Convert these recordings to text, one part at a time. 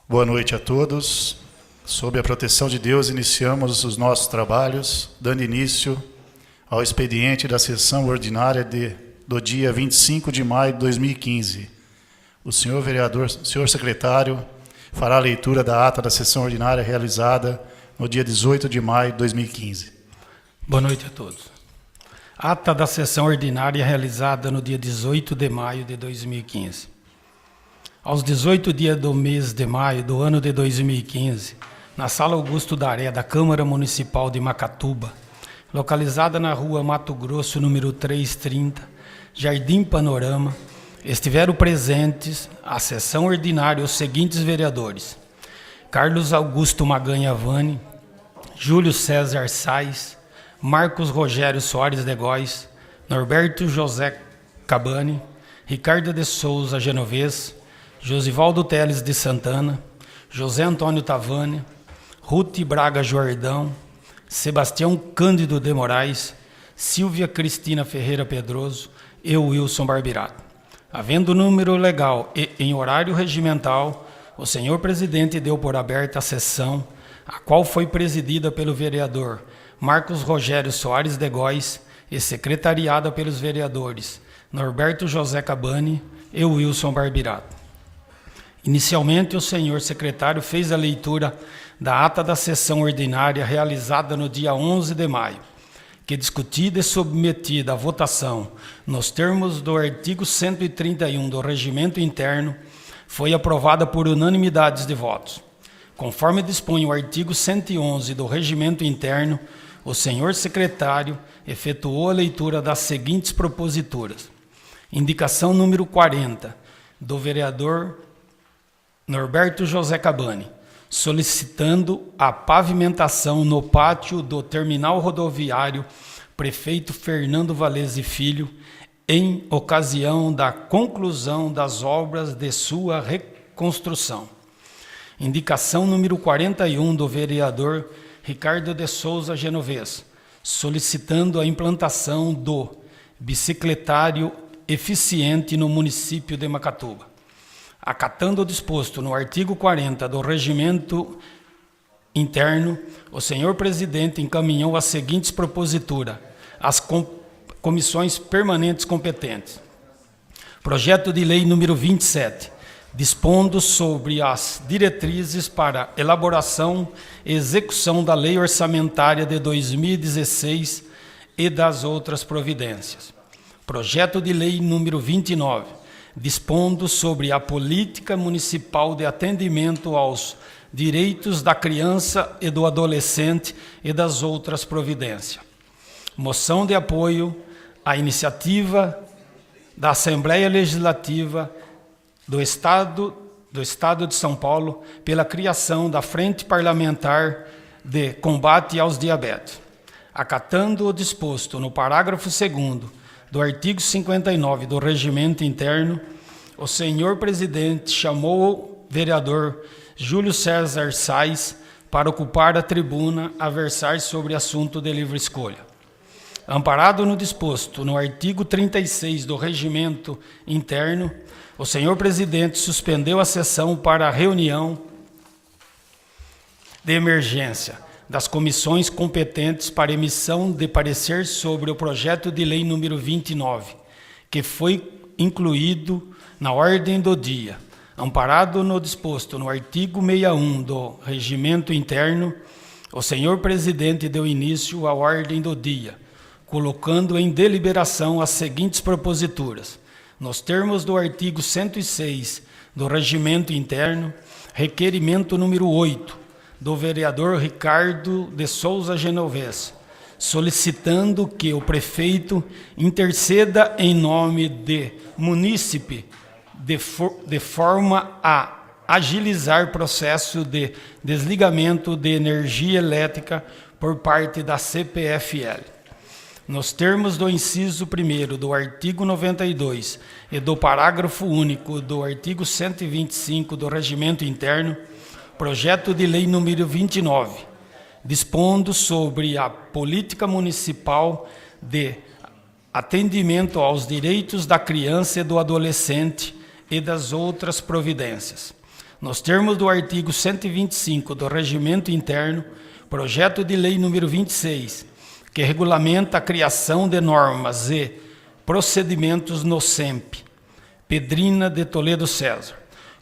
Boa noite a todos. Sob a proteção de Deus, iniciamos os nossos trabalhos, dando início ao expediente da sessão ordinária do dia 25 de maio de 2015. O senhor vereador, senhor secretário, fará a leitura da ata da sessão ordinária realizada no dia 18 de maio de 2015. Boa noite a todos. Ata da sessão ordinária realizada no dia 18 de maio de 2015. Aos 18 dias do mês de maio do ano de 2015, na Sala Augusto Daré da Câmara Municipal de Macatuba, localizada na Rua Mato Grosso, número 330, Jardim Panorama, estiveram presentes à sessão ordinária os seguintes vereadores: Carlos Augusto Maganha Vani, Júlio César Sais, Marcos Rogério Soares de Góes, Norberto José Cabani, Ricardo de Souza Genovez, Josivaldo Teles de Santana, José Antônio Tavani, Ruth Braga Jordão, Sebastião Cândido de Moraes, Silvia Cristina Ferreira Pedroso e Wilson Barbirato. Havendo número legal e em horário regimental, o senhor presidente deu por aberta a sessão, a qual foi presidida pelo vereador Marcos Rogério Soares de Góes e secretariada pelos vereadores Norberto José Cabani e Wilson Barbirato. Inicialmente, o senhor secretário fez a leitura da ata da sessão ordinária realizada no dia 11 de maio, que, discutida e submetida à votação nos termos do artigo 131 do Regimento Interno, foi aprovada por unanimidade de votos. Conforme dispõe o artigo 111 do Regimento Interno, o senhor secretário efetuou a leitura das seguintes proposituras. Indicação número 40, do vereador Norberto José Cabani, solicitando a pavimentação no pátio do terminal rodoviário Prefeito Fernando Valese Filho, em ocasião da conclusão das obras de sua reconstrução. Indicação número 41 do vereador Ricardo de Souza Genovez, solicitando a implantação do bicicletário eficiente no município de Macatuba. Acatando o disposto no artigo 40 do Regimento Interno, o senhor presidente encaminhou as seguintes proposituras às comissões permanentes competentes. Projeto de lei número 27, dispondo sobre as diretrizes para elaboração e execução da lei orçamentária de 2016 e das outras providências. Projeto de lei número 29, dispondo sobre a política municipal de atendimento aos direitos da criança e do adolescente e das outras providências. Moção de apoio à iniciativa da Assembleia Legislativa do Estado de São Paulo pela criação da Frente Parlamentar de Combate aos Diabetes. Acatando o disposto no parágrafo 2º do artigo 59 do Regimento Interno, o senhor presidente chamou o vereador Júlio César Sais para ocupar a tribuna a versar sobre assunto de livre escolha. Amparado no disposto no artigo 36 do Regimento Interno, o senhor presidente suspendeu a sessão para a reunião de emergência das comissões competentes para emissão de parecer sobre o projeto de lei número 29, que foi incluído na ordem do dia. Amparado no disposto no artigo 61 do Regimento Interno, o senhor presidente deu início à ordem do dia, colocando em deliberação as seguintes proposituras. Nos termos do artigo 106 do Regimento Interno, requerimento número 8, do vereador Ricardo de Souza Genovez, solicitando que o prefeito interceda em nome de munícipe de forma a agilizar processo de desligamento de energia elétrica por parte da CPFL. Nos termos do inciso 1º do artigo 92 e do parágrafo único do artigo 125 do Regimento Interno, projeto de lei número 29, dispondo sobre a política municipal de atendimento aos direitos da criança e do adolescente e das outras providências. nos termos do artigo 125 do Regimento Interno, projeto de lei número 26, que regulamenta a criação de normas e procedimentos no SEMP, Pedrina de Toledo César,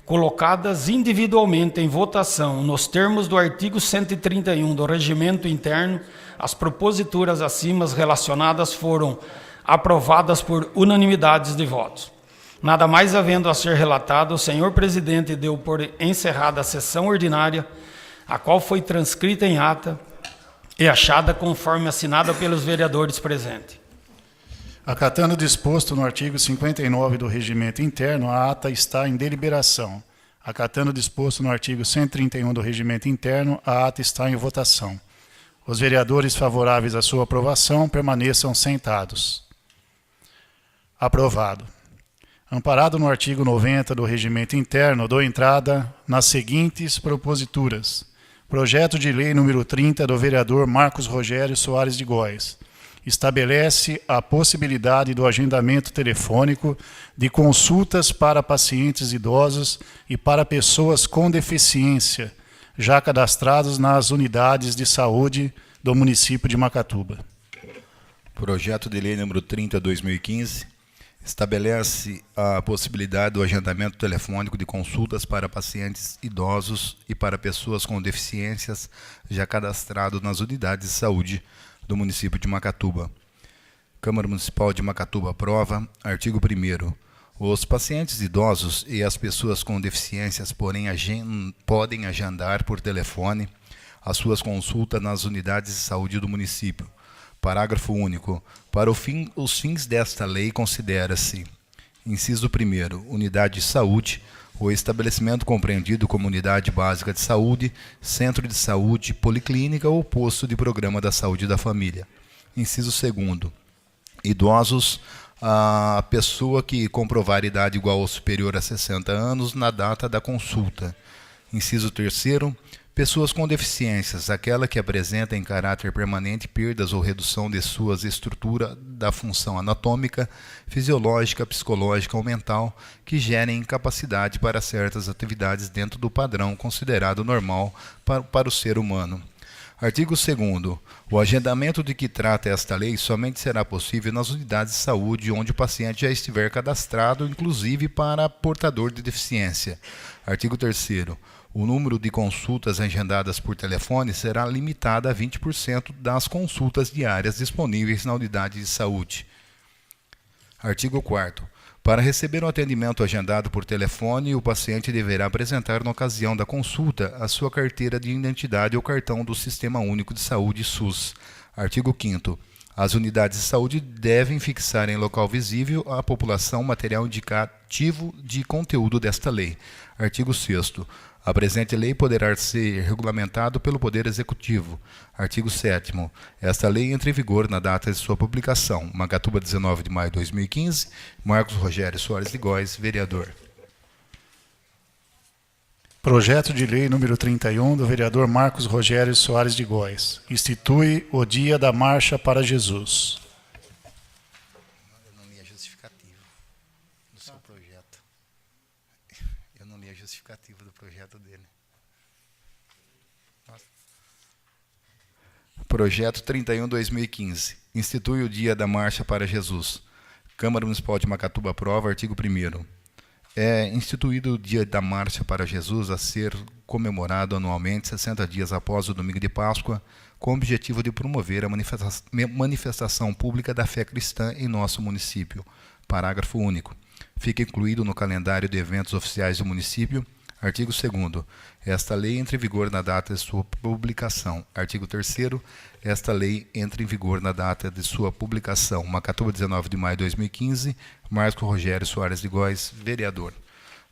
colocadas individualmente em votação nos termos do artigo 131 do Regimento Interno, as proposituras acima relacionadas foram aprovadas por unanimidades de votos. Nada mais havendo a ser relatado, o senhor presidente deu por encerrada a sessão ordinária, a qual foi transcrita em ata e achada conforme assinada pelos vereadores presentes. Acatando o disposto no artigo 59 do Regimento Interno, a ata está em deliberação. Acatando o disposto no artigo 131 do Regimento Interno, a ata está em votação. Os vereadores favoráveis à sua aprovação permaneçam sentados. Aprovado. Amparado no artigo 90 do Regimento Interno, dou entrada nas seguintes proposituras. Projeto de lei número 30 do vereador Marcos Rogério Soares de Góes. Estabelece a possibilidade do agendamento telefônico de consultas para pacientes idosos e para pessoas com deficiência, já cadastrados nas unidades de saúde do município de Macatuba. Projeto de lei número 30/2015 estabelece a possibilidade do agendamento telefônico de consultas para pacientes idosos e para pessoas com deficiências já cadastrados nas unidades de saúde do município de Macatuba. Câmara Municipal de Macatuba aprova. Artigo 1º. Os pacientes idosos e as pessoas com deficiências podem agendar por telefone as suas consultas nas unidades de saúde do município. Parágrafo único. Para os fins desta lei, considera-se: inciso 1º, unidade de saúde, o estabelecimento compreendido como unidade básica de saúde, centro de saúde, policlínica ou posto de programa da saúde da família. Inciso 2º, idosos, a pessoa que comprovar idade igual ou superior a 60 anos na data da consulta. Inciso 3º, pessoas com deficiências, aquela que apresenta em caráter permanente perdas ou redução de suas estruturas da função anatômica, fisiológica, psicológica ou mental, que gerem incapacidade para certas atividades dentro do padrão considerado normal para o ser humano. Artigo 2º. O agendamento de que trata esta lei somente será possível nas unidades de saúde onde o paciente já estiver cadastrado, inclusive para portador de deficiência. Artigo 3º. O número de consultas agendadas por telefone será limitado a 20% das consultas diárias disponíveis na unidade de saúde. Artigo 4º. Para receber um atendimento agendado por telefone, o paciente deverá apresentar na ocasião da consulta a sua carteira de identidade ou cartão do Sistema Único de Saúde SUS. Artigo 5º. As unidades de saúde devem fixar em local visível à população material indicativo de conteúdo desta lei. Artigo 6º. A presente lei poderá ser regulamentado pelo Poder Executivo. Artigo 7º. Esta lei entra em vigor na data de sua publicação. Macatuba, 19 de maio de 2015. Marcos Rogério Soares de Góes, vereador. Projeto de lei número 31 do vereador Marcos Rogério Soares de Góes. Institui o Dia da Marcha para Jesus. Eu não li a justificativa do seu projeto. Eu não li a justificativa do projeto dele. Projeto 31/2015. Institui o Dia da Marcha para Jesus. Câmara Municipal de Macatuba aprova. Artigo 1º. É instituído o Dia da Marcha para Jesus a ser comemorado anualmente 60 dias após o domingo de Páscoa, com o objetivo de promover a manifestação pública da fé cristã em nosso município. Parágrafo único. Fica incluído no calendário de eventos oficiais do município. Artigo 2º. Esta lei entra em vigor na data de sua publicação. Artigo 3º. Esta lei entra em vigor na data de sua publicação. Macatuba, 19 de maio de 2015. Marcos Rogério Soares de Góes, vereador.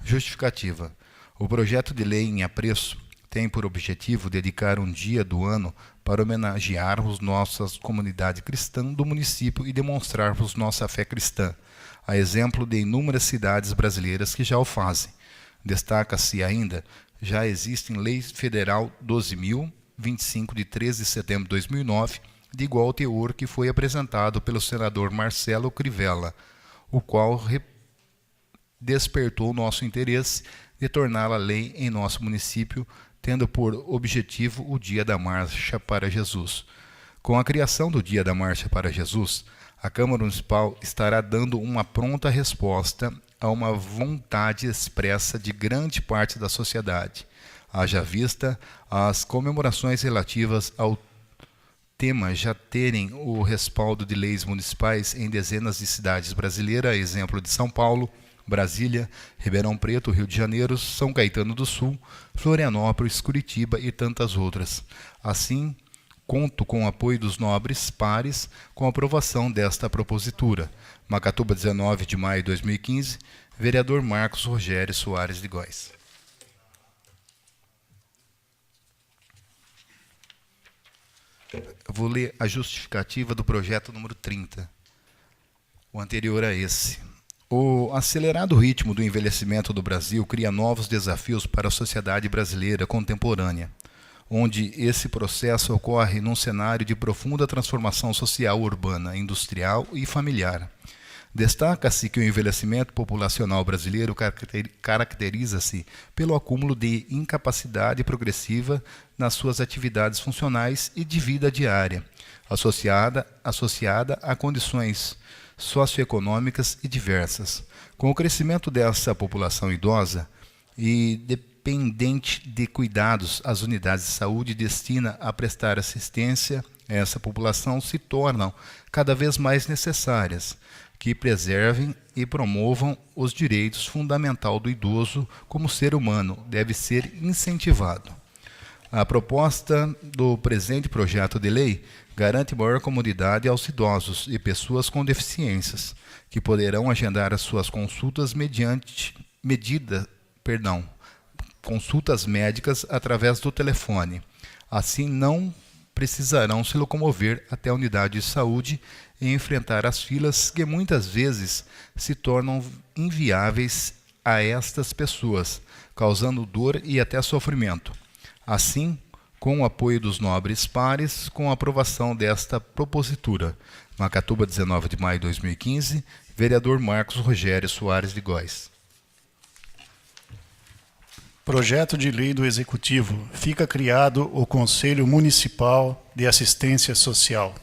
Justificativa. O projeto de lei em apreço tem por objetivo dedicar um dia do ano para homenagearmos nossa comunidade cristã do município e demonstrarmos nossa fé cristã, a exemplo de inúmeras cidades brasileiras que já o fazem. Destaca-se ainda, já existe em Lei Federal 12.025, de 13 de setembro de 2009, de igual teor, que foi apresentado pelo senador Marcelo Crivella, o qual despertou nosso interesse de torná-la lei em nosso município, tendo por objetivo o Dia da Marcha para Jesus. Com a criação do Dia da Marcha para Jesus, a Câmara Municipal estará dando uma pronta resposta a uma vontade expressa de grande parte da sociedade, haja vista as comemorações relativas ao tema já terem o respaldo de leis municipais em dezenas de cidades brasileiras, exemplo de São Paulo, Brasília, Ribeirão Preto, Rio de Janeiro, São Caetano do Sul, Florianópolis, Curitiba e tantas outras. Assim, conto com o apoio dos nobres pares com a aprovação desta propositura. Macatuba, 19 de maio de 2015, vereador Marcos Rogério Soares de Góes. Eu vou ler a justificativa do projeto número 30, o anterior a esse. O acelerado ritmo do envelhecimento do Brasil cria novos desafios para a sociedade brasileira contemporânea, onde esse processo ocorre num cenário de profunda transformação social, urbana, industrial e familiar. Destaca-se que o envelhecimento populacional brasileiro caracteriza-se pelo acúmulo de incapacidade progressiva nas suas atividades funcionais e de vida diária, associada a condições socioeconômicas e diversas. Com o crescimento dessa população idosa e dependente de cuidados, as unidades de saúde destina a prestar assistência a essa população se tornam cada vez mais necessárias, que preservem e promovam os direitos fundamentais do idoso como ser humano, deve ser incentivado. A proposta do presente projeto de lei garante maior comodidade aos idosos e pessoas com deficiências, que poderão agendar as suas consultas consultas médicas através do telefone. Assim, não precisarão se locomover até a unidade de saúde e enfrentar as filas que muitas vezes se tornam inviáveis a estas pessoas, causando dor e até sofrimento. Assim, com o apoio dos nobres pares, com a aprovação desta propositura. Macatuba, 19 de maio de 2015, vereador Marcos Rogério Soares de Góes. Projeto de lei do Executivo. Fica criado o Conselho Municipal de Assistência Social.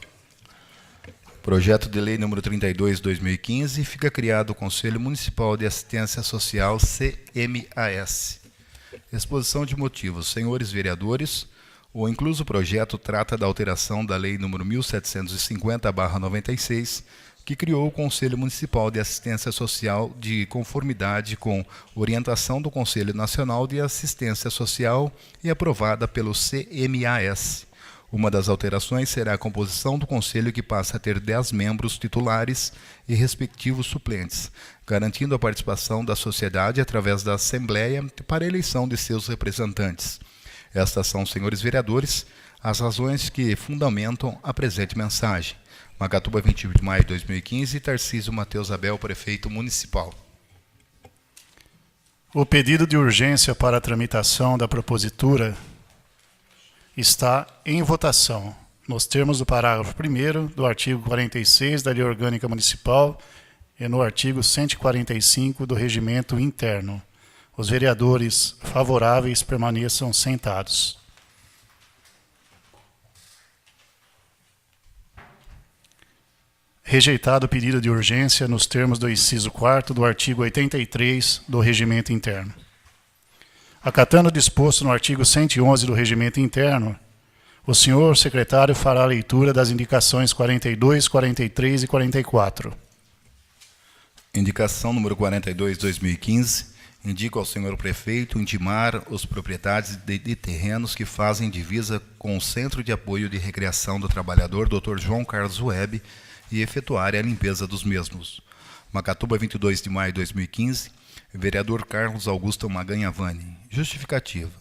Projeto de lei número 32 de 2015, fica criado o Conselho Municipal de Assistência Social, CMAS. Exposição de motivos. Senhores vereadores, o incluso projeto trata da alteração da lei número 1750/96, que criou o Conselho Municipal de Assistência Social de conformidade com orientação do Conselho Nacional de Assistência Social e aprovada pelo CMAS. Uma das alterações será a composição do Conselho, que passa a ter 10 membros titulares e respectivos suplentes, garantindo a participação da sociedade através da Assembleia para a eleição de seus representantes. Estas são, senhores vereadores, as razões que fundamentam a presente mensagem. Macatuba, 20 de maio de 2015, Tarcísio Mateus Abel, prefeito municipal. O pedido de urgência para a tramitação da propositura está em votação, nos termos do parágrafo 1º do artigo 46 da Lei Orgânica Municipal e no artigo 145 do Regimento Interno. Os vereadores favoráveis permaneçam sentados. Rejeitado o pedido de urgência nos termos do inciso 4º do artigo 83 do Regimento Interno. Acatando o disposto no artigo 111 do Regimento Interno, o senhor secretário fará a leitura das indicações 42, 43 e 44. Indicação número 42 de 2015. Indico ao senhor prefeito intimar os proprietários de terrenos que fazem divisa com o Centro de Apoio de Recreação do Trabalhador, Dr. João Carlos Web, e efetuarem a limpeza dos mesmos. Macatuba, 22 de maio de 2015, vereador Carlos Augusto Maganhavani. Justificativa.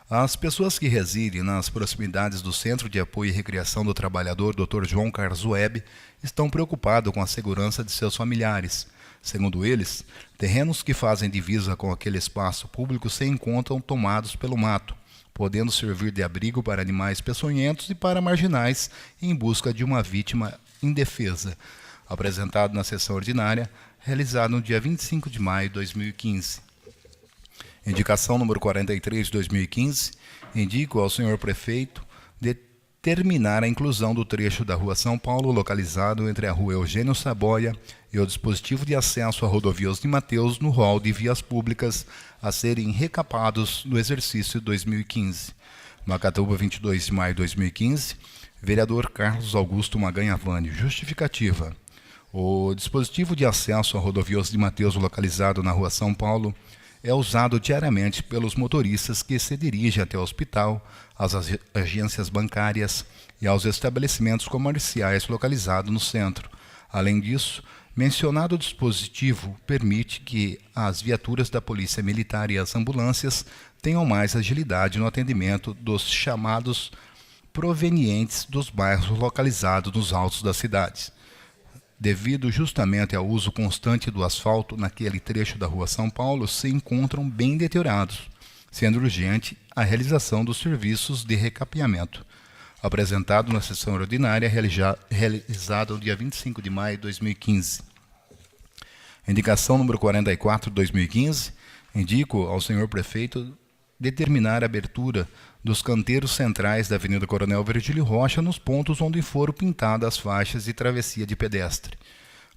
As pessoas que residem nas proximidades do Centro de Apoio e Recreação do Trabalhador, Dr. João Carlos Web, estão preocupados com a segurança de seus familiares. Segundo eles, terrenos que fazem divisa com aquele espaço público se encontram tomados pelo mato, podendo servir de abrigo para animais peçonhentos e para marginais em busca de uma vítima indefesa. Apresentado na sessão ordinária, realizada no dia 25 de maio de 2015. Indicação número 43 de 2015, indico ao senhor prefeito determinar a inclusão do trecho da Rua São Paulo, localizado entre a Rua Eugênio Saboia e o dispositivo de acesso à rodovia Osni Mateus, no rol de vias públicas a serem recapados no exercício 2015. Macatuba, 22 de maio de 2015, vereador Carlos Augusto Maganha Vani. Justificativa. O dispositivo de acesso à rodovia Osni Mateus, localizado na Rua São Paulo, é usado diariamente pelos motoristas que se dirigem até o hospital, às agências bancárias e aos estabelecimentos comerciais localizados no centro. Além disso, mencionado dispositivo permite que as viaturas da Polícia Militar e as ambulâncias tenham mais agilidade no atendimento dos chamados provenientes dos bairros localizados nos altos das cidades. Devido justamente ao uso constante do asfalto naquele trecho da Rua São Paulo, se encontram bem deteriorados, sendo urgente a realização dos serviços de recapeamento. Apresentado na sessão ordinária realizada no dia 25 de maio de 2015. Indicação número 44 de 2015, indico ao senhor prefeito determinar a abertura dos canteiros centrais da Avenida Coronel Virgílio Rocha nos pontos onde foram pintadas as faixas de travessia de pedestre.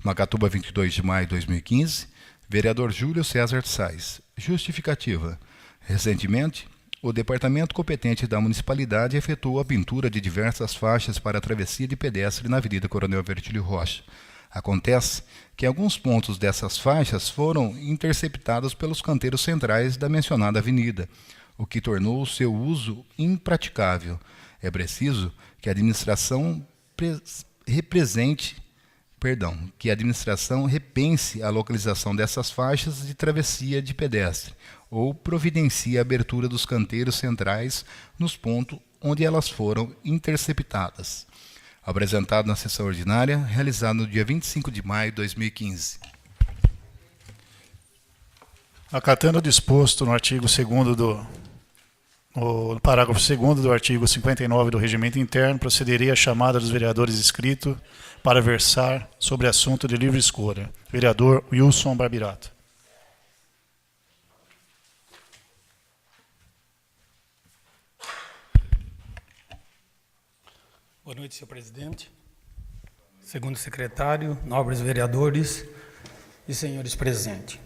Macatuba, 22 de maio de 2015, vereador Júlio César Sais. Justificativa. Recentemente, o departamento competente da municipalidade efetuou a pintura de diversas faixas para a travessia de pedestre na Avenida Coronel Virgílio Rocha. Acontece que alguns pontos dessas faixas foram interceptados pelos canteiros centrais da mencionada avenida, o que tornou o seu uso impraticável. É preciso que a administração repense a localização dessas faixas de travessia de pedestre ou providencie a abertura dos canteiros centrais nos pontos onde elas foram interceptadas. Apresentado na sessão ordinária, realizada no dia 25 de maio de 2015. Acatando o disposto no artigo 2º no parágrafo 2º do artigo 59 do Regimento Interno, procederei à chamada dos vereadores inscritos para versar sobre assunto de livre escolha. Vereador Wilson Barbirato. Boa noite, senhor presidente, segundo secretário, nobres vereadores e senhores presentes.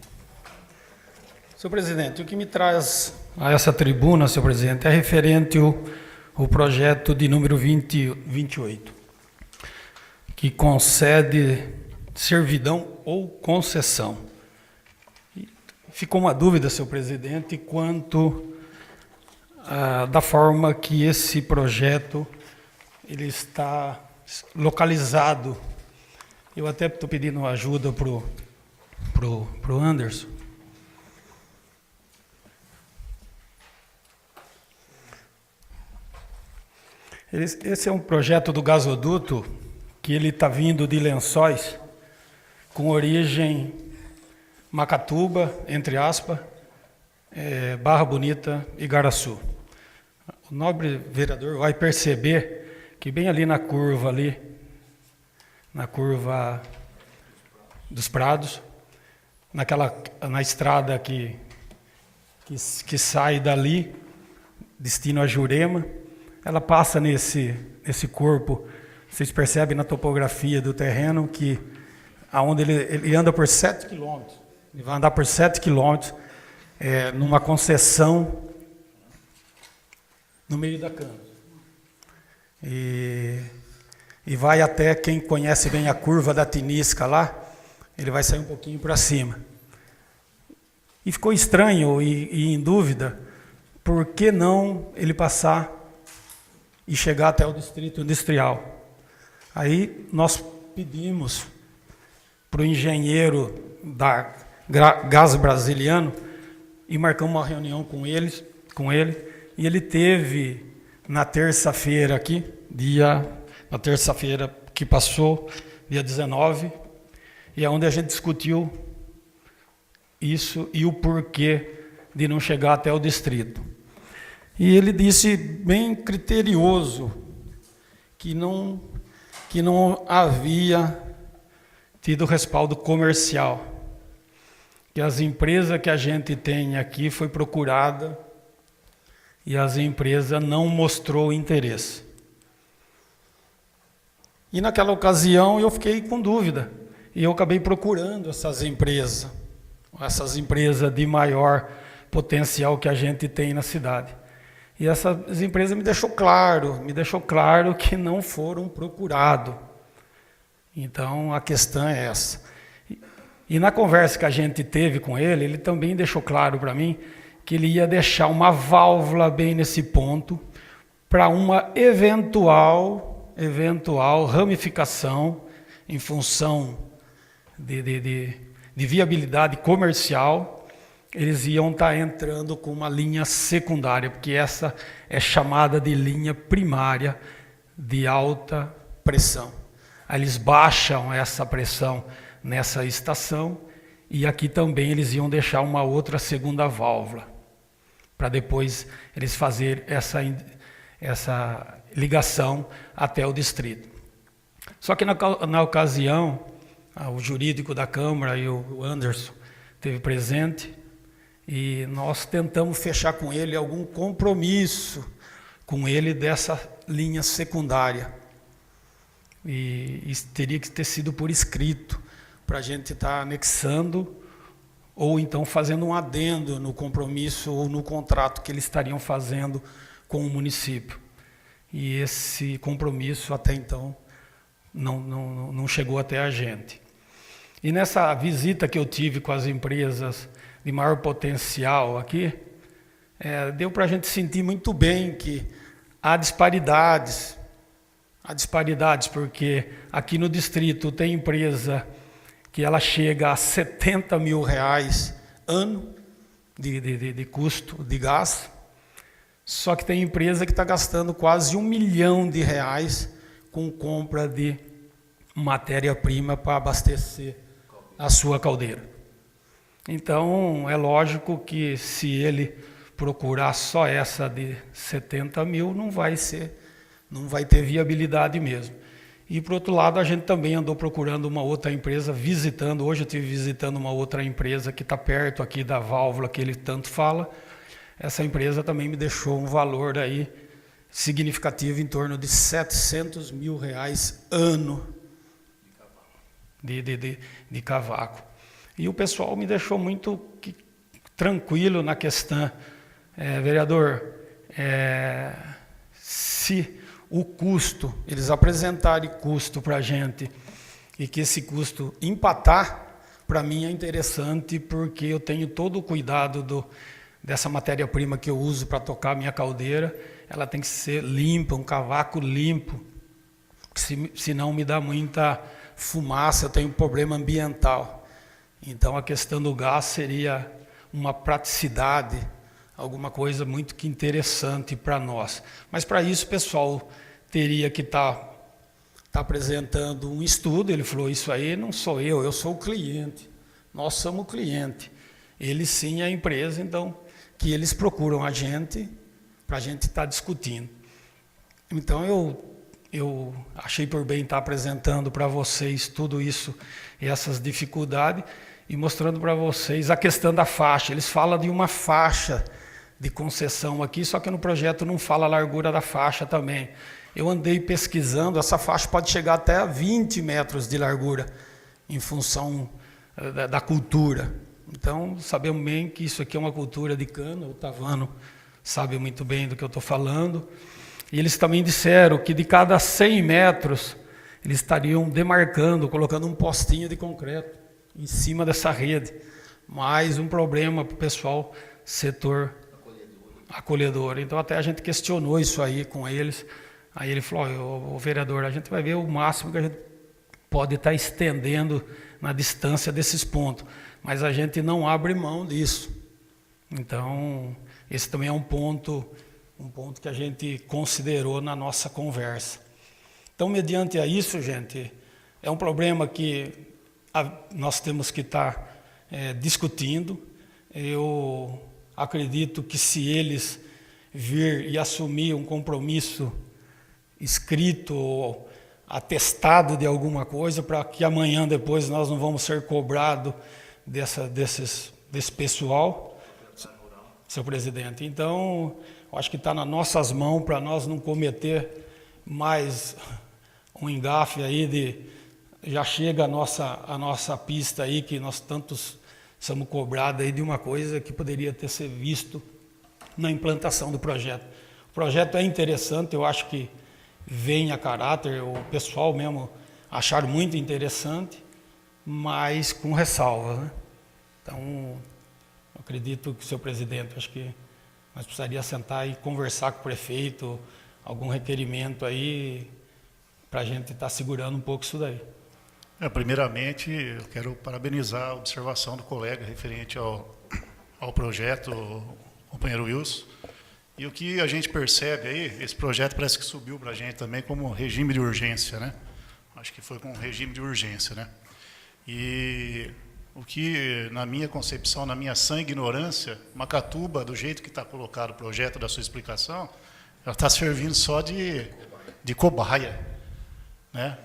Senhor presidente, o que me traz a essa tribuna, senhor presidente, é referente ao projeto de número 2028, que concede servidão ou concessão. E ficou uma dúvida, senhor presidente, quanto da forma que esse projeto ele está localizado. Eu até estou pedindo ajuda pro Anderson. Esse é um projeto do gasoduto que ele está vindo de Lençóis, com origem Macatuba, entre aspas, Barra Bonita e Igaraçu. O nobre vereador vai perceber que bem ali, na curva dos Prados, na estrada que sai dali, destino a Jurema, ela passa nesse corpo. Vocês percebem na topografia do terreno que aonde ele anda por 7 quilômetros, ele vai andar por 7 quilômetros, numa concessão no meio da cana. E vai até, quem conhece bem a curva da Tinisca lá, ele vai sair um pouquinho para cima. E ficou estranho e em dúvida, por que não ele passar e chegar até o distrito industrial? Aí nós pedimos para o engenheiro da Gás Brasiliano e marcamos uma reunião com ele, e ele teve na terça-feira na terça-feira que passou, dia 19, e é onde a gente discutiu isso e o porquê de não chegar até o distrito. E ele disse, bem criterioso, que não havia tido respaldo comercial, que as empresas que a gente tem aqui foi procurada e as empresas não mostrou interesse. E naquela ocasião eu fiquei com dúvida e eu acabei procurando essas empresas de maior potencial que a gente tem na cidade. E essas empresas me deixou claro que não foram procurados. Então a questão é essa. E na conversa que a gente teve com ele, ele também deixou claro para mim que ele ia deixar uma válvula bem nesse ponto para uma eventual ramificação em função de viabilidade comercial. Eles iam estar entrando com uma linha secundária, porque essa é chamada de linha primária de alta pressão. Aí eles baixam essa pressão nessa estação e aqui também eles iam deixar uma outra segunda válvula, para depois eles fazerem essa ligação até o distrito. Só que na ocasião, o jurídico da Câmara e o Anderson esteve presente e nós tentamos fechar com ele algum compromisso com ele dessa linha secundária. E isso teria que ter sido por escrito, para a gente estar anexando ou então fazendo um adendo no compromisso ou no contrato que eles estariam fazendo com o município. E esse compromisso até então não chegou até a gente. E nessa visita que eu tive com as empresas de maior potencial aqui, deu para a gente sentir muito bem que há disparidades, porque aqui no distrito tem empresa que ela chega a R$70 mil ano de custo de gás, só que tem empresa que está gastando quase R$1 milhão com compra de matéria-prima para abastecer a sua caldeira. Então, é lógico que se ele procurar só essa de 70 mil, não vai ter viabilidade mesmo. E, por outro lado, a gente também andou procurando uma outra empresa, hoje eu estive visitando uma outra empresa que está perto aqui da válvula que ele tanto fala. Essa empresa também me deixou um valor aí significativo em torno de R$700 mil ano de cavaco. E o pessoal me deixou muito tranquilo na questão. Vereador, se o custo, eles apresentarem custo para a gente e que esse custo empatar, para mim é interessante, porque eu tenho todo o cuidado dessa matéria-prima que eu uso para tocar a minha caldeira, ela tem que ser limpa, um cavaco limpo, senão me dá muita fumaça, eu tenho problema ambiental. Então a questão do gás seria uma praticidade, alguma coisa muito que interessante para nós. Mas para isso, pessoal, teria que estar apresentando um estudo. Ele falou, isso aí não sou eu sou o cliente. Nós somos o cliente. Ele sim é a empresa, então, que eles procuram a gente para a gente estar discutindo. Então, eu achei por bem estar apresentando para vocês tudo isso e essas dificuldades e mostrando para vocês a questão da faixa. Eles falam de uma faixa de concessão aqui, só que no projeto não fala a largura da faixa também. Eu andei pesquisando, essa faixa pode chegar até 20 metros de largura, em função da cultura. Então, sabemos bem que isso aqui é uma cultura de cana, o Tavano sabe muito bem do que eu estou falando. E eles também disseram que de cada 100 metros, eles estariam demarcando, colocando um postinho de concreto em cima dessa rede. Mais um problema para o pessoal setor acolhedor. Então até a gente questionou isso aí com eles. Aí ele falou, o vereador, a gente vai ver o máximo que a gente pode estar estendendo na distância desses pontos, mas a gente não abre mão disso. Então, esse também é um ponto que a gente considerou na nossa conversa. Então, mediante a isso, gente, é um problema que nós temos que estar discutindo. Eu acredito que se eles vir e assumir um compromisso escrito ou atestado de alguma coisa, para que amanhã depois nós não vamos ser cobrados desse pessoal, seu presidente. Então, eu acho que está nas nossas mãos para nós não cometer mais um engafe aí já chega a nossa pista aí, que nós tantos somos cobrados aí de uma coisa que poderia ter sido visto na implantação do projeto. O projeto é interessante, eu acho que vem a caráter, o pessoal mesmo acharam muito interessante, mas com ressalvas, né? Então, eu acredito que, senhor presidente, acho que nós precisaríamos sentar e conversar com o prefeito, algum requerimento aí, para a gente estar segurando um pouco isso daí. Primeiramente, eu quero parabenizar a observação do colega referente ao projeto, o companheiro Wilson. E o que a gente percebe aí, esse projeto parece que subiu para a gente também como regime de urgência, né? Acho que foi com regime de urgência, né? E o que, na minha concepção, na minha sã ignorância, Macatuba, do jeito que está colocado o projeto da sua explicação, ela está servindo só de cobaia, né?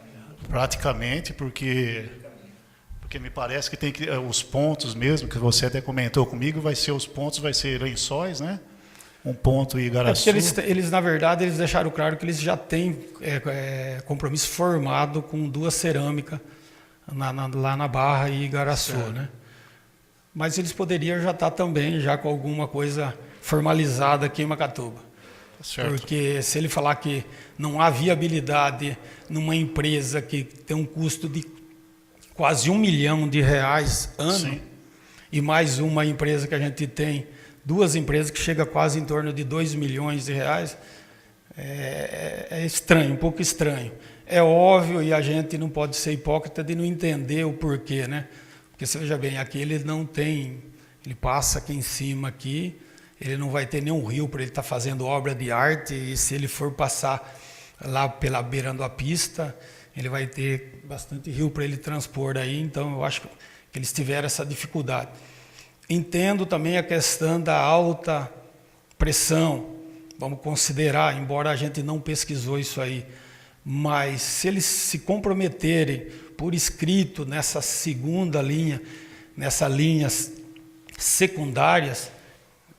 Praticamente, porque me parece que tem os pontos mesmo, que você até comentou comigo, vai ser Lençóis, né? Um ponto em Igaraçu. Eles, na verdade, eles deixaram claro que eles já têm compromisso formado com 2 cerâmicas lá na Barra e Igaraçu, né? Mas eles poderiam já estar também já com alguma coisa formalizada aqui em Macatuba. Certo. Porque se ele falar que não há viabilidade numa empresa que tem um custo de quase R$1 milhão ano, sim, e mais uma empresa que a gente tem, 2 empresas que chega quase em torno de R$2 milhões, é estranho, um pouco estranho. É óbvio, e a gente não pode ser hipócrita de não entender o porquê, né? Porque você veja bem, aqui ele não tem, ele passa aqui em cima aqui, ele não vai ter nenhum rio para ele estar fazendo obra de arte, e se ele for passar lá beirando a pista, ele vai ter bastante rio para ele transpor aí, então eu acho que eles tiveram essa dificuldade. Entendo também a questão da alta pressão, vamos considerar, embora a gente não pesquisou isso aí, mas se eles se comprometerem por escrito nessa segunda linha, nessas linhas secundárias,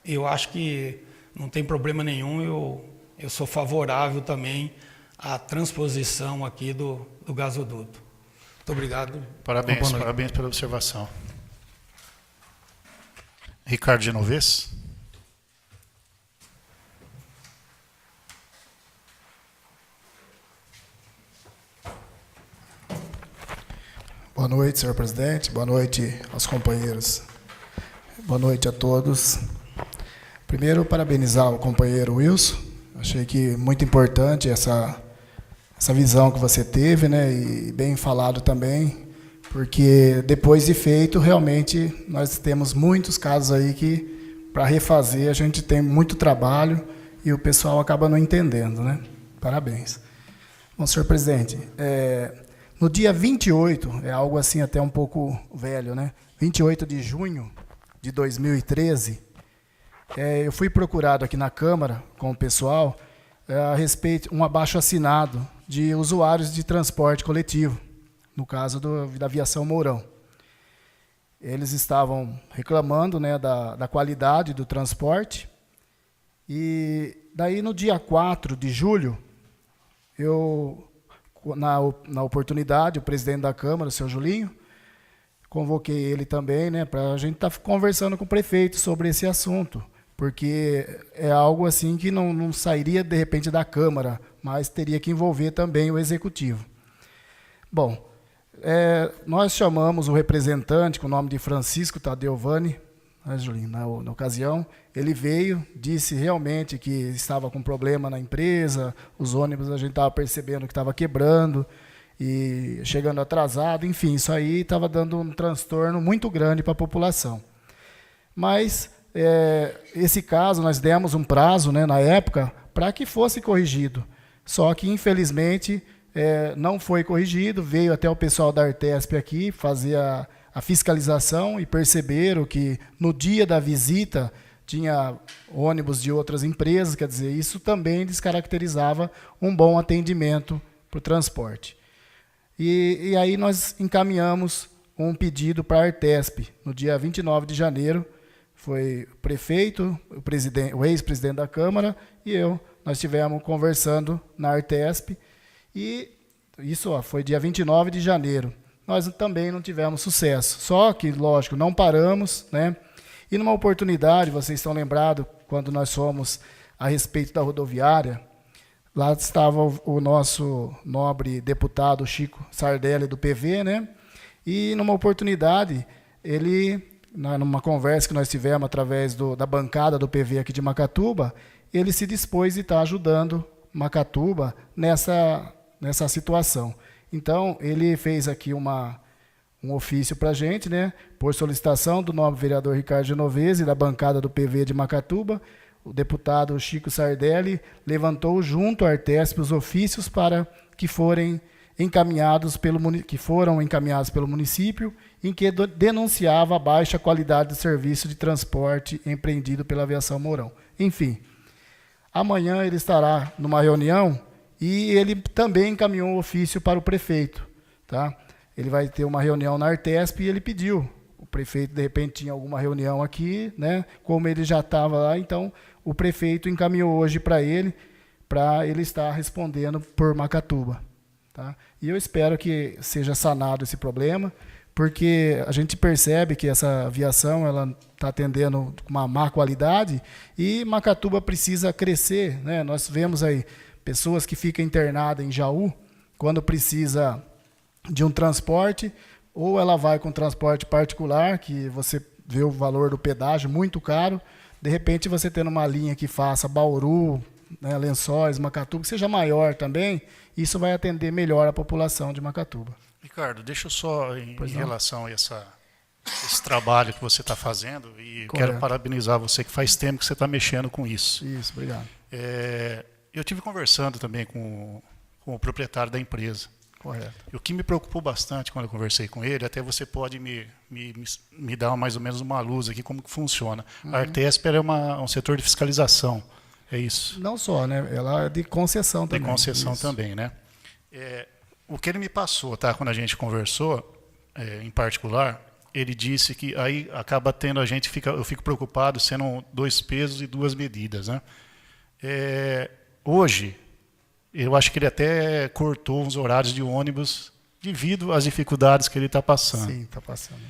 eu acho que não tem problema nenhum, eu sou favorável também à transposição aqui do gasoduto. Muito obrigado. Parabéns pela observação. Ricardo Genovez. Boa noite, senhor presidente. Boa noite aos companheiros. Boa noite a todos. Primeiro, parabenizar o companheiro Wilson. Achei que muito importante essa visão que você teve, né? E bem falado também, porque depois de feito, realmente, nós temos muitos casos aí que, para refazer, a gente tem muito trabalho e o pessoal acaba não entendendo, né? Parabéns. Bom, senhor presidente, no dia 28, é algo assim até um pouco velho, né? 28 de junho de 2013, eu fui procurado aqui na Câmara com o pessoal a respeito de um abaixo-assinado de usuários de transporte coletivo, no caso da Aviação Mourão. Eles estavam reclamando, né, da qualidade do transporte, e daí no dia 4 de julho, na oportunidade, o presidente da Câmara, o senhor Julinho, convoquei ele também, né, para a gente estar conversando com o prefeito sobre esse assunto, porque é algo assim que não sairia, de repente, da Câmara, mas teria que envolver também o Executivo. Bom, nós chamamos o representante, com o nome de Francisco Tadeovani, né, Julinho, na ocasião, ele veio, disse realmente que estava com problema na empresa, os ônibus a gente estava percebendo que estava quebrando, e chegando atrasado, enfim, isso aí estava dando um transtorno muito grande para a população. Mas esse caso, nós demos um prazo, né, na época, para que fosse corrigido. Só que, infelizmente, não foi corrigido, veio até o pessoal da Artesp aqui fazer a fiscalização e perceberam que no dia da visita tinha ônibus de outras empresas, quer dizer, isso também descaracterizava um bom atendimento para o transporte. E aí nós encaminhamos um pedido para a Artesp, no dia 29 de janeiro. Foi o prefeito, o ex-presidente da Câmara e eu, nós estivemos conversando na Artesp, e isso foi dia 29 de janeiro. Nós também não tivemos sucesso, só que, lógico, não paramos, né? E numa oportunidade, vocês estão lembrados, quando nós fomos a respeito da rodoviária, lá estava o nosso nobre deputado Chico Sardelli, do PV, né? E numa oportunidade, ele, numa conversa que nós tivemos através da bancada do PV aqui de Macatuba, ele se dispôs a estar ajudando Macatuba nessa situação. Então, ele fez aqui um ofício para a gente, né, por solicitação do nobre vereador Ricardo Genovese, da bancada do PV de Macatuba. O deputado Chico Sardelli levantou junto à Artesp os ofícios que foram encaminhados pelo município, em que denunciava a baixa qualidade do serviço de transporte empreendido pela Aviação Mourão. Enfim, amanhã ele estará numa reunião e ele também encaminhou um ofício para o prefeito. Tá? Ele vai ter uma reunião na Artesp e ele pediu. O prefeito, de repente, tinha alguma reunião aqui, né? Como ele já estava lá, então o prefeito encaminhou hoje para ele estar respondendo por Macatuba. Tá? E eu espero que seja sanado esse problema, porque a gente percebe que essa aviação está atendendo com uma má qualidade e Macatuba precisa crescer, né? Nós vemos aí pessoas que ficam internadas em Jaú, quando precisa de um transporte, ou ela vai com transporte particular, que você vê o valor do pedágio muito caro, de repente você tendo uma linha que faça Bauru, né, Lençóis, Macatuba, que seja maior também, isso vai atender melhor a população de Macatuba. Ricardo, deixa eu só, em relação a esse trabalho que você está fazendo, e quero parabenizar você, que faz tempo que você está mexendo com isso. Isso, obrigado. Eu tive conversando também com o proprietário da empresa. Correto. E o que me preocupou bastante quando eu conversei com ele, até você pode me dar mais ou menos uma luz aqui, como que funciona. A Artesp é um setor de fiscalização, é isso? Não só, né? Ela é de concessão também. De concessão isso. também, né? O que ele me passou, tá? Quando a gente conversou, em particular, ele disse que aí acaba tendo eu fico preocupado sendo 2 pesos e 2 medidas, né? Hoje, eu acho que ele até cortou uns horários de ônibus devido às dificuldades que ele está passando. Sim, está passando.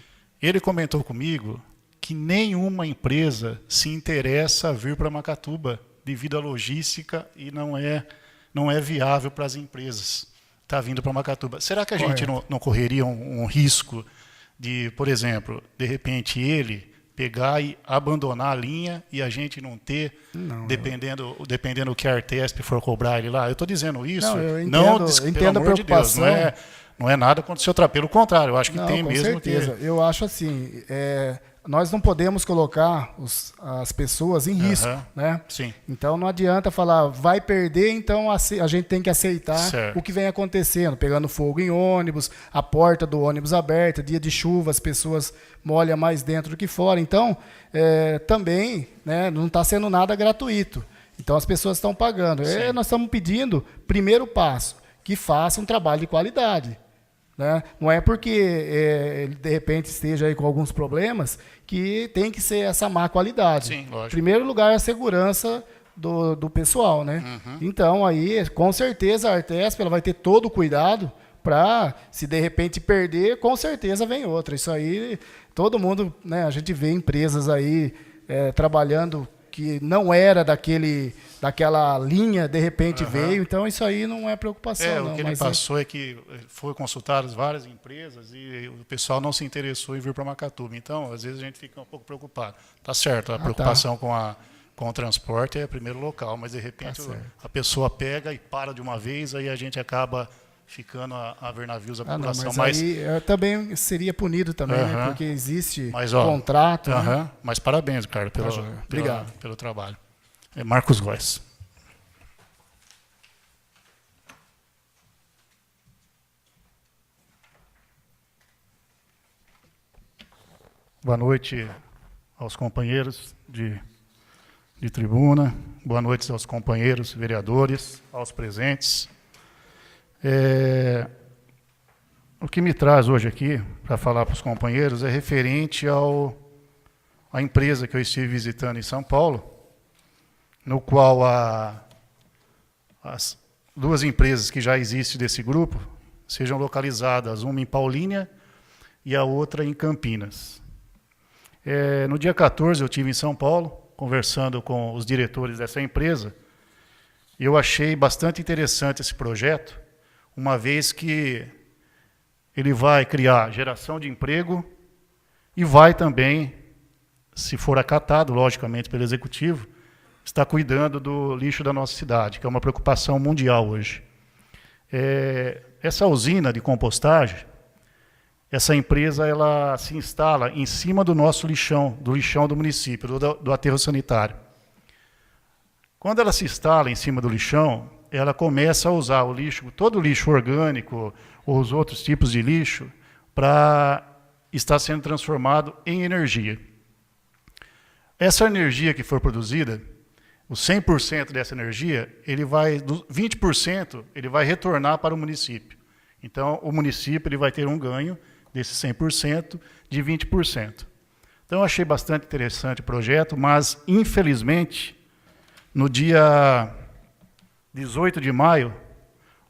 Ele comentou comigo que nenhuma empresa se interessa a vir para Macatuba devido à logística e não é viável para as empresas estar vindo para Macatuba. Será que a gente não correria um risco de, por exemplo, de repente ele pegar e abandonar a linha e a gente não ter, dependendo do que a Artesp for cobrar ele lá? Eu estou dizendo isso, eu entendo a preocupação. De Deus, não é nada contra o seu trabalho, pelo contrário, eu acho que tem com mesmo certeza. Eu acho assim, nós não podemos colocar as pessoas em risco, né? Sim. Então não adianta falar, vai perder, então a gente tem que aceitar o que vem acontecendo, pegando fogo em ônibus, a porta do ônibus aberta, dia de chuva, as pessoas molham mais dentro do que fora. Então, também, né, não está sendo nada gratuito. Então as pessoas estão pagando. Nós estamos pedindo, primeiro passo, que faça um trabalho de qualidade. Né? Não é porque ele, de repente, esteja aí com alguns problemas que tem que ser essa má qualidade. Sim, lógico. Em primeiro lugar, a segurança do pessoal. Né? Então, aí, com certeza, a Artesp ela vai ter todo o cuidado para, se de repente perder, com certeza vem outra. Isso aí, todo mundo, né, a gente vê empresas aí trabalhando que não era daquela linha, de repente veio, então isso aí não é preocupação. O que ele passou é que foi consultado várias empresas e o pessoal não se interessou em vir para Macatuba. Então, às vezes a gente fica um pouco preocupado. Tá certo, a preocupação com o transporte é primeiro local, mas de repente a pessoa pega e para de uma vez, aí a gente acaba ficando a ver navios a população. Mas aí também seria punido também, né, porque existe contrato. Né? Mas parabéns, Ricardo, pelo trabalho. Marcos Góes. Boa noite aos companheiros de tribuna, boa noite aos companheiros vereadores, aos presentes. O que me traz hoje aqui, para falar para os companheiros, é referente à empresa que eu estive visitando em São Paulo, no qual as duas empresas que já existem desse grupo sejam localizadas, uma em Paulínia e a outra em Campinas. No dia 14 eu estive em São Paulo, conversando com os diretores dessa empresa, e eu achei bastante interessante esse projeto, uma vez que ele vai criar geração de emprego e vai também, se for acatado, logicamente, pelo Executivo, estar cuidando do lixo da nossa cidade, que é uma preocupação mundial hoje. Essa usina de compostagem, essa empresa ela se instala em cima do nosso lixão, do lixão do município, do aterro sanitário. Quando ela se instala em cima do lixão, ela começa a usar o lixo, todo o lixo orgânico, ou os outros tipos de lixo, para estar sendo transformado em energia. Essa energia que for produzida, o 100% dessa energia, 20% ele vai retornar para o município. Então, o município ele vai ter um ganho desse 100% de 20%. Então, eu achei bastante interessante o projeto, mas, infelizmente, no dia 18 de maio,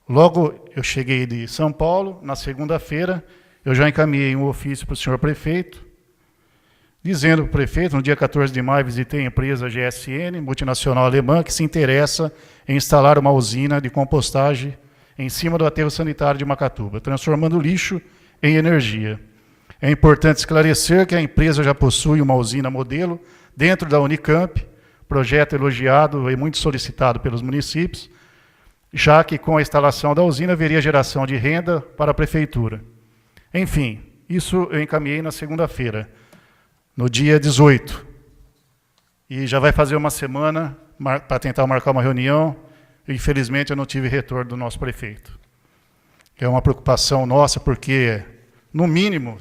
logo eu cheguei de São Paulo, na segunda-feira, eu já encaminhei um ofício para o senhor prefeito, dizendo para o prefeito, no dia 14 de maio, visitei a empresa GSN, multinacional alemã, que se interessa em instalar uma usina de compostagem em cima do aterro sanitário de Macatuba, transformando lixo em energia. É importante esclarecer que a empresa já possui uma usina modelo dentro da Unicamp, projeto elogiado e muito solicitado pelos municípios, já que com a instalação da usina haveria geração de renda para a prefeitura. Enfim, isso eu encaminhei na segunda-feira, no dia 18. E já vai fazer uma semana para tentar marcar uma reunião, e infelizmente eu não tive retorno do nosso prefeito. É uma preocupação nossa, porque, no mínimo,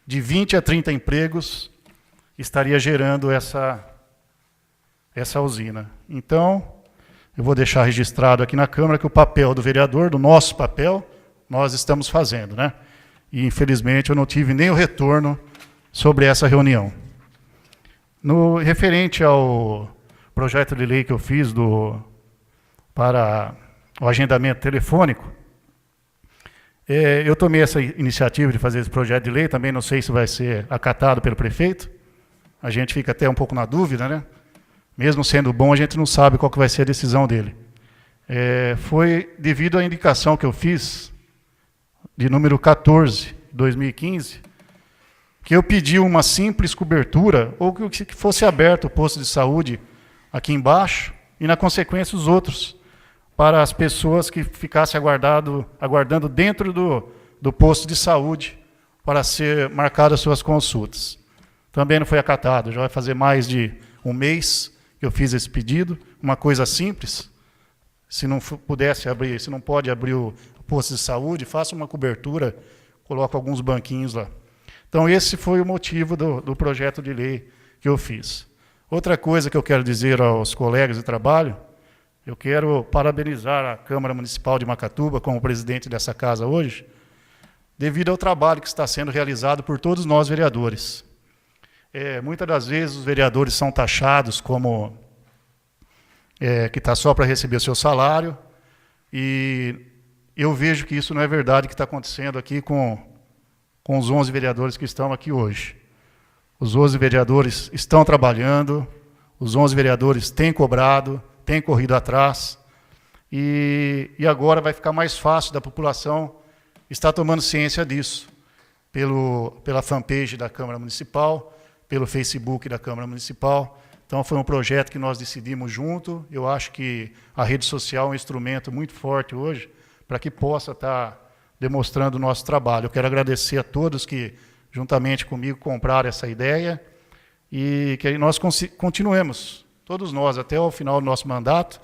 de 20 a 30 empregos estaria gerando essa usina. Então, eu vou deixar registrado aqui na Câmara que o papel do vereador, do nosso papel, nós estamos fazendo, né? E, infelizmente, eu não tive nem o retorno sobre essa reunião. No referente ao projeto de lei que eu fiz para o agendamento telefônico, eu tomei essa iniciativa de fazer esse projeto de lei, também não sei se vai ser acatado pelo prefeito, a gente fica até um pouco na dúvida, né? Mesmo sendo bom, a gente não sabe qual que vai ser a decisão dele. Foi devido à indicação que eu fiz, de número 14, de 2015, que eu pedi uma simples cobertura, ou que fosse aberto o posto de saúde aqui embaixo, e, na consequência, os outros, para as pessoas que ficassem aguardando dentro do posto de saúde para ser marcadas suas consultas. Também não foi acatado, já vai fazer mais de um mês que eu fiz esse pedido, uma coisa simples. Se não pudesse abrir, se não pode abrir o posto de saúde, faça uma cobertura, coloque alguns banquinhos lá. Então, esse foi o motivo do projeto de lei que eu fiz. Outra coisa que eu quero dizer aos colegas de trabalho, eu quero parabenizar a Câmara Municipal de Macatuba, como presidente dessa casa hoje, devido ao trabalho que está sendo realizado por todos nós vereadores. Muitas das vezes os vereadores são taxados como que está só para receber o seu salário, e eu vejo que isso não é verdade, que está acontecendo aqui com os 11 vereadores que estão aqui hoje. Os 11 vereadores estão trabalhando, os 11 vereadores têm cobrado, têm corrido atrás, e agora vai ficar mais fácil da população estar tomando ciência disso, pela fanpage da Câmara Municipal, pelo Facebook da Câmara Municipal. Então, foi um projeto que nós decidimos junto. Eu acho que a rede social é um instrumento muito forte hoje para que possa estar demonstrando o nosso trabalho. Eu quero agradecer a todos que, juntamente comigo, compraram essa ideia e que nós continuemos, todos nós, até o final do nosso mandato,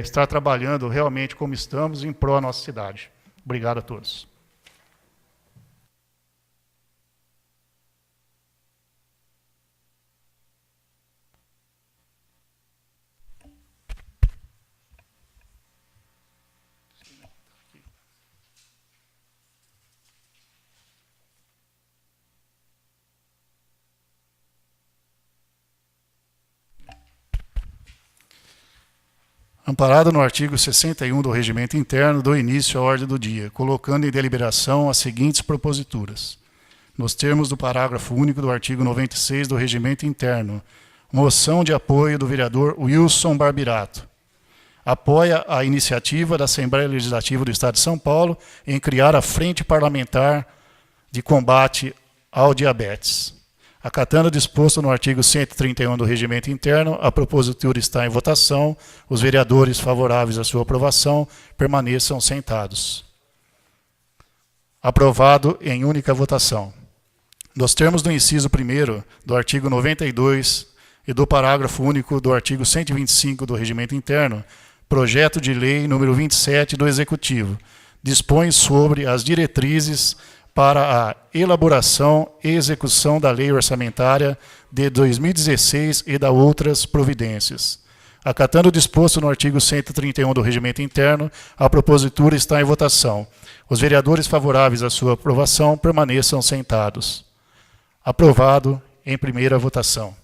estar trabalhando realmente como estamos em prol da nossa cidade. Obrigado a todos. Amparado no artigo 61 do Regimento Interno, dou início à ordem do dia, colocando em deliberação as seguintes proposituras. Nos termos do parágrafo único do artigo 96 do Regimento Interno, moção de apoio do vereador Wilson Barbirato. Apoia a iniciativa da Assembleia Legislativa do Estado de São Paulo em criar a Frente Parlamentar de Combate ao Diabetes. Acatando o disposto no artigo 131 do Regimento Interno, a propositura está em votação. Os vereadores favoráveis à sua aprovação permaneçam sentados. Aprovado em única votação. Nos termos do inciso 1º do artigo 92 e do parágrafo único do artigo 125 do Regimento Interno, projeto de lei número 27 do Executivo dispõe sobre as diretrizes para a elaboração e execução da Lei Orçamentária de 2016 e da outras providências. Acatando o disposto no artigo 131 do Regimento Interno, a propositura está em votação. Os vereadores favoráveis à sua aprovação permaneçam sentados. Aprovado em primeira votação.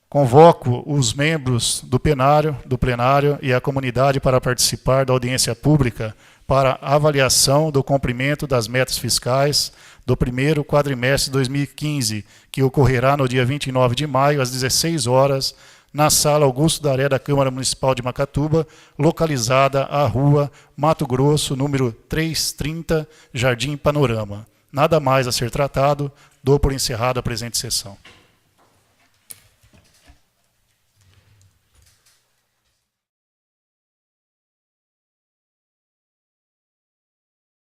Convoco os membros do plenário e a comunidade para participar da audiência pública para avaliação do cumprimento das metas fiscais do primeiro quadrimestre de 2015, que ocorrerá no dia 29 de maio, às 16 horas, na Sala Augusto Daré da Câmara Municipal de Macatuba, localizada à Rua Mato Grosso, número 330, Jardim Panorama. Nada mais a ser tratado, dou por encerrada a presente sessão.